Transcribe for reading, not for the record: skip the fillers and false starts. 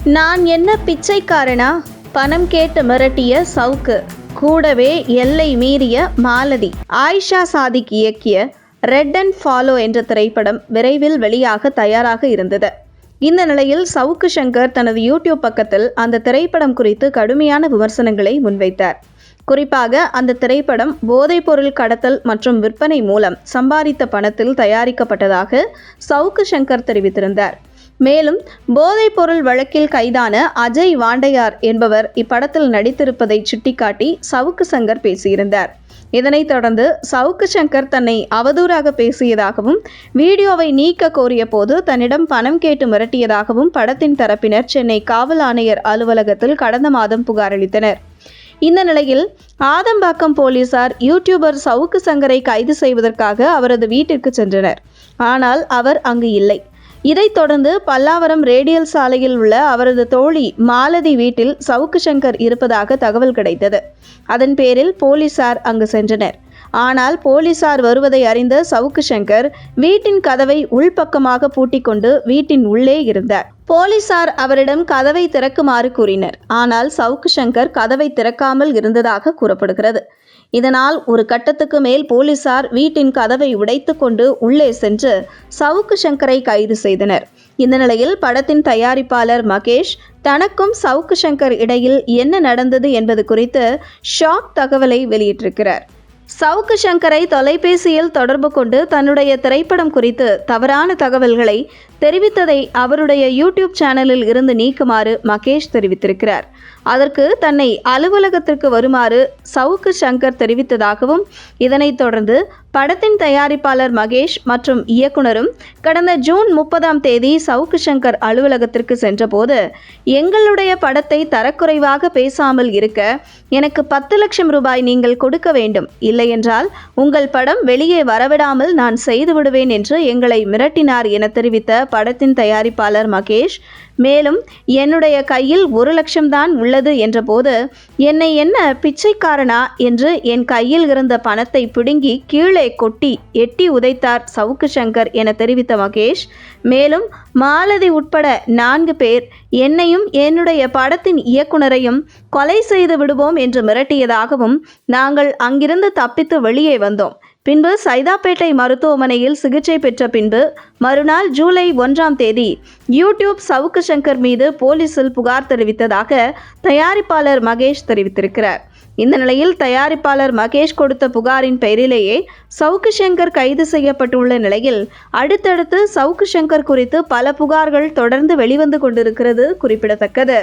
நான் என்ன பிச்சைக்காரனா? பணம் கேட்டு மிரட்டிய சவுக்கு, கூடவே எல்லை மீறிய மாலதி. ஆயிஷா சாதிக் இயக்கிய ரெட் அண்ட் ஃபாலோ என்ற திரைப்படம் விரைவில் வெளியாக தயாராக இருந்தது. இந்த நிலையில் சவுக்கு சங்கர் தனது யூடியூப் பக்கத்தில் அந்த திரைப்படம் குறித்து கடுமையான விமர்சனங்களை முன்வைத்தார். குறிப்பாக அந்த திரைப்படம் போதைப்பொருள் கடத்தல் மற்றும் விற்பனை மூலம் சம்பாதித்த பணத்தில் தயாரிக்கப்பட்டதாக சவுக்கு சங்கர் தெரிவித்திருந்தார். மேலும் போதைப்பொருள் வழக்கில் கைதான அஜய் வாண்டையார் என்பவர் இப்படத்தில் நடித்திருப்பதை சுட்டிக்காட்டி சவுக்கு சங்கர் பேசியிருந்தார். இதனைத் தொடர்ந்து சவுக்கு சங்கர் தன்னை அவதூறாக பேசியதாகவும் வீடியோவை நீக்க கோரிய போது தன்னிடம் பணம் கேட்டு மிரட்டியதாகவும் படத்தின் தரப்பினர் சென்னை காவல் ஆணையர் அலுவலகத்தில் கடந்த மாதம் புகார் அளித்தனர். இந்த நிலையில் ஆதம்பாக்கம் போலீசார் யூடியூபர் சவுக்கு சங்கரை கைது செய்வதற்காக அவரது வீட்டிற்கு சென்றனர். ஆனால் அவர் அங்கு இல்லை. இதைத் தொடர்ந்து பல்லாவரம் ரேடியல் சாலையில் உள்ள அவரது தோழி மாலதி வீட்டில் சவுக்கு சங்கர் இருப்பதாக தகவல் கிடைத்தது. அதன் பேரில் போலீசார் அங்கு சென்றனர். ஆனால் போலீசார் வருவதை அறிந்த சவுக்கு சங்கர் வீட்டின் கதவை உள்பக்கமாக பூட்டிக்கொண்டு வீட்டின் உள்ளே இருந்தார். போலீசார் அவரிடம் கதவை திறக்குமாறு கூறினர். ஆனால் சவுக்கு சங்கர் கதவை திறக்காமல் இருந்ததாக கூறப்படுகிறது. இதனால் ஒரு கட்டத்துக்கு மேல் போலீசார் வீட்டின் கதவை உடைத்து கொண்டு உள்ளே சென்று சவுக்கு சங்கரை கைது செய்தனர். இந்த நிலையில் படத்தின் தயாரிப்பாளர் மகேஷ் தனக்கும் சவுக்கு சங்கர் இடையில் என்ன நடந்தது என்பது குறித்து ஷாக் தகவலை வெளியிட்டிருக்கிறார். சவுக்கு சங்கரை தொலைபேசியில் தொடர்பு கொண்டு தன்னுடைய திரைப்படம் குறித்து தவறான தகவல்களை தெரிவித்ததை அவருடைய யூடியூப் சேனலில் இருந்து நீக்குமாறு மகேஷ் தெரிவித்திருக்கிறார். அதற்கு தன்னை அலுவலகத்திற்கு வருமாறு சவுக்கு சங்கர் தெரிவித்ததாகவும் இதனைத் தொடர்ந்து படத்தின் தயாரிப்பாளர் மகேஷ் மற்றும் இயக்குனரும் கடந்த ஜூன் 30 சவுக்கு சங்கர் அலுவலகத்திற்கு சென்றபோது எங்களுடைய படத்தை தரக்குறைவாக பேசாமல் இருக்க எனக்கு 10 லட்சம் ரூபாய் நீங்கள் கொடுக்க வேண்டும், இல்லையென்றால் உங்கள் படம் வெளியே வரவிடாமல் நான் செய்து விடுவேன் என்று எங்களை மிரட்டினார் என தெரிவித்த படத்தின் தயாரிப்பாளர் மகேஷ் மேலும் என்னுடைய கையில் 1 லட்சம் தான் உள்ளது என்றபோது என்னை என்ன பிச்சைக்காரனா என்று என் கையில் இருந்த பணத்தை பிடுங்கி கீழே கொட்டி எட்டி உதைத்தார் சவுக்கு சங்கர் என தெரிவித்த மகேஷ் மேலும் மாலதி உட்பட 4 பேர் என்னையும் என்னுடைய படத்தின் இயக்குனரையும் கொலை செய்து விடுவோம் என்று மிரட்டியதாகவும் நாங்கள் அங்கிருந்து தப்பித்து வெளியே வந்தோம். பின்பு சைதாப்பேட்டை மருத்துவமனையில் சிகிச்சை பெற்ற பின்பு மறுநாள் ஜூலை 1 யூடியூப் சவுக்கு சங்கர் மீது போலீசில் புகார் தெரிவித்ததாக தயாரிப்பாளர் மகேஷ் தெரிவித்திருக்கிறார். இந்த நிலையில் தயாரிப்பாளர் மகேஷ் கொடுத்த புகாரின் பெயரிலேயே சவுக்கு சங்கர் கைது செய்யப்பட்டுள்ள நிலையில் அடுத்தடுத்து சவுக்கு சங்கர் குறித்து பல புகார்கள் தொடர்ந்து வெளிவந்து கொண்டிருக்கிறது குறிப்பிடத்தக்கது.